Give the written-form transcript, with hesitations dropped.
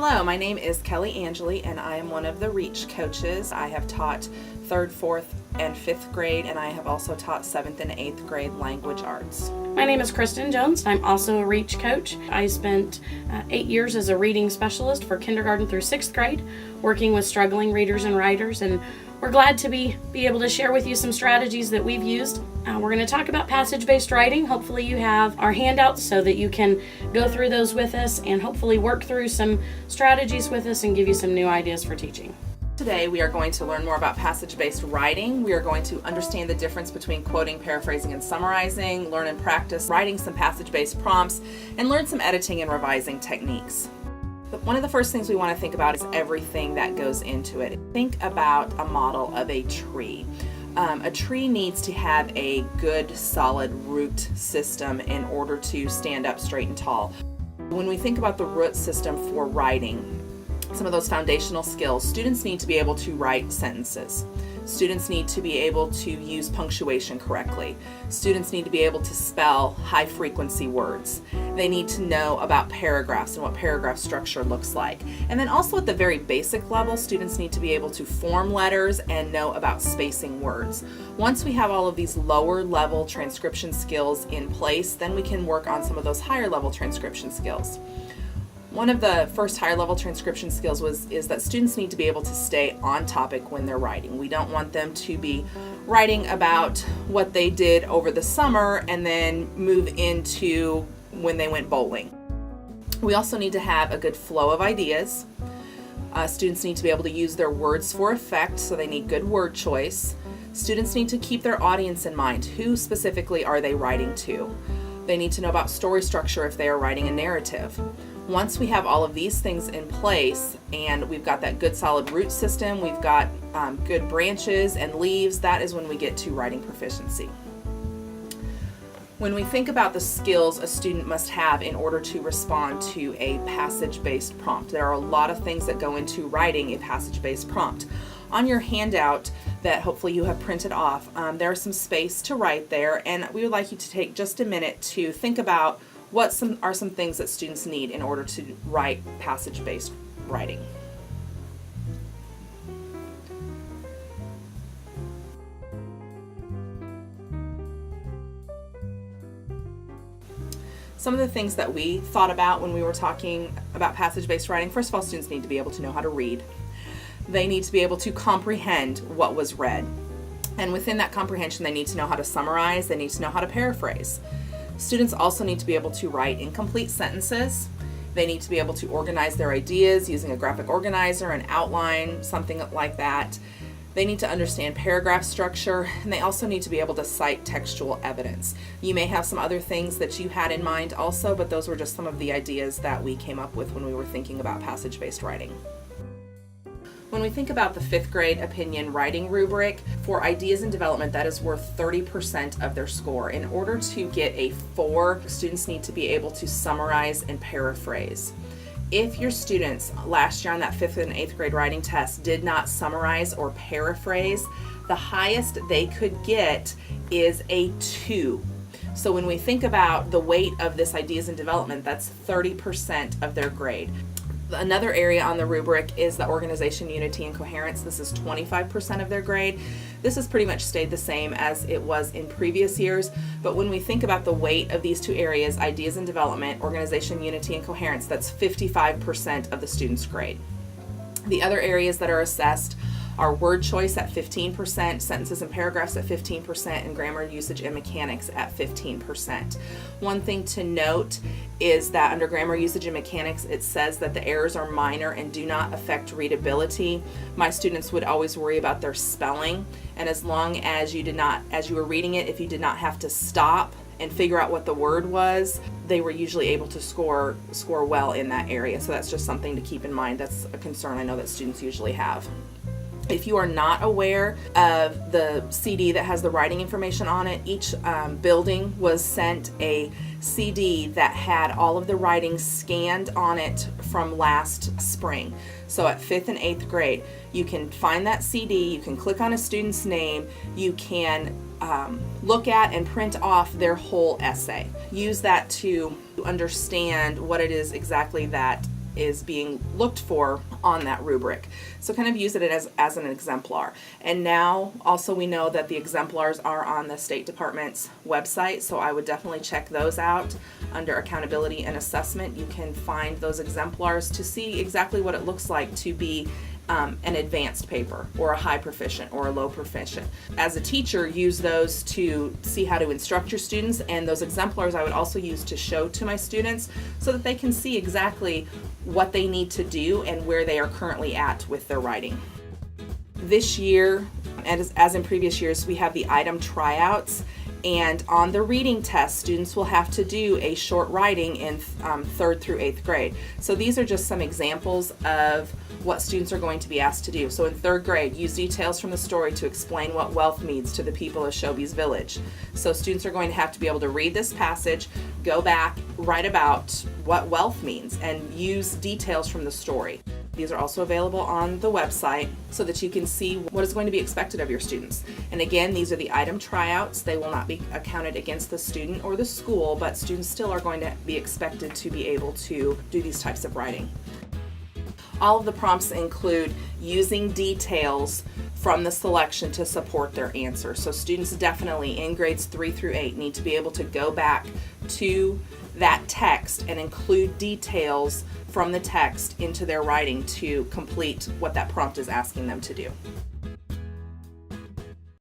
Hello, my name is Kelly Angeli and I am one of the REACH coaches. I have taught 3rd, 4th, and 5th grade, and I have also taught 7th and 8th grade language arts. My name is Kristen Jones. I'm also a REACH coach. I spent 8 years as a reading specialist for kindergarten through 6th grade, working with struggling readers and writers, and we're glad to be able to share with you some strategies that we've used. We're going to talk about passage-based writing. Hopefully you have our handouts so that you can go through those with us and hopefully work through some strategies with us and give you some new ideas for teaching. Today we are going to learn more about passage-based writing. We are going to understand the difference between quoting, paraphrasing, and summarizing, learn and practice writing some passage-based prompts, and learn some editing and revising techniques. One of the first things we want to think about is everything that goes into it. Think about a model of a tree. A tree needs to have a good, solid root system in order to stand up straight and tall. When we think about the root system for writing, some of those foundational skills, students need to be able to write sentences. Students need to be able to use punctuation correctly. Students need to be able to spell high-frequency words. They need to know about paragraphs and what paragraph structure looks like. And then also at the very basic level, students need to be able to form letters and know about spacing words. Once we have all of these lower-level transcription skills in place, then we can work on some of those higher-level transcription skills. One of the first higher level transcription skills is that students need to be able to stay on topic when they're writing. We don't want them to be writing about what they did over the summer and then move into when they went bowling. We also need to have a good flow of ideas. Students need to be able to use their words for effect, so they need good word choice. Students need to keep their audience in mind. Who specifically are they writing to? They need to know about story structure if they are writing a narrative. Once we have all of these things in place and we've got that good solid root system, we've got good branches and leaves, that is when we get to writing proficiency. When we think about the skills a student must have in order to respond to a passage-based prompt, there are a lot of things that go into writing a passage-based prompt. On your handout that hopefully you have printed off, there's some space to write there, and we would like you to take just a minute to think about what are some things that students need in order to write passage-based writing. Some of the things that we thought about when we were talking about passage-based writing, first of all, students need to be able to know how to read. They need to be able to comprehend what was read. And within that comprehension, they need to know how to summarize, they need to know how to paraphrase. Students also need to be able to write incomplete sentences. They need to be able to organize their ideas using a graphic organizer, an outline, something like that. They need to understand paragraph structure, and they also need to be able to cite textual evidence. You may have some other things that you had in mind also, but those were just some of the ideas that we came up with when we were thinking about passage-based writing. When we think about the 5th grade opinion writing rubric, for ideas and development, that is worth 30% of their score. In order to get a 4, students need to be able to summarize and paraphrase. If your students last year on that 5th and 8th grade writing test did not summarize or paraphrase, the highest they could get is a 2. So when we think about the weight of this ideas and development, that's 30% of their grade. Another area on the rubric is the organization, unity, and coherence. This is 25% of their grade. This has pretty much stayed the same as it was in previous years, but when we think about the weight of these two areas, ideas and development, organization, unity, and coherence, that's 55% of the student's grade. The other areas that are assessed are word choice at 15%, sentences and paragraphs at 15%, and grammar, usage, and mechanics at 15%. One thing to note is that under grammar, usage, and mechanics, it says that the errors are minor and do not affect readability. My students would always worry about their spelling, and as long as you were reading it, if you did not have to stop and figure out what the word was, they were usually able to score well in that area. So that's just something to keep in mind. That's a concern I know that students usually have. If you are not aware of the CD that has the writing information on it, each building was sent a CD that had all of the writing scanned on it from last spring. So at 5th and 8th grade, you can find that CD, you can click on a student's name, you can look at and print off their whole essay. Use that to understand what it is exactly that is being looked for on that rubric. So kind of use it as an exemplar. And now also we know that the exemplars are on the State Department's website, so I would definitely check those out. Under accountability and assessment, you can find those exemplars to see exactly what it looks like to be an advanced paper or a high proficient or a low proficient. As a teacher, use those to see how to instruct your students, and those exemplars I would also use to show to my students so that they can see exactly what they need to do and where they are currently at with their writing. This year, and as in previous years, we have the item tryouts. And on the reading test, students will have to do a short writing in 3rd through 8th grade. So these are just some examples of what students are going to be asked to do. So in 3rd grade, use details from the story to explain what wealth means to the people of Shobi's village. So students are going to have to be able to read this passage, go back, write about what wealth means, and use details from the story. These are also available on the website so that you can see what is going to be expected of your students. And again, these are the item tryouts. They will not be accounted against the student or the school, but students still are going to be expected to be able to do these types of writing. All of the prompts include using details from the selection to support their answer. So students definitely in grades 3 through 8 need to be able to go back to that text and include details from the text into their writing to complete what that prompt is asking them to do.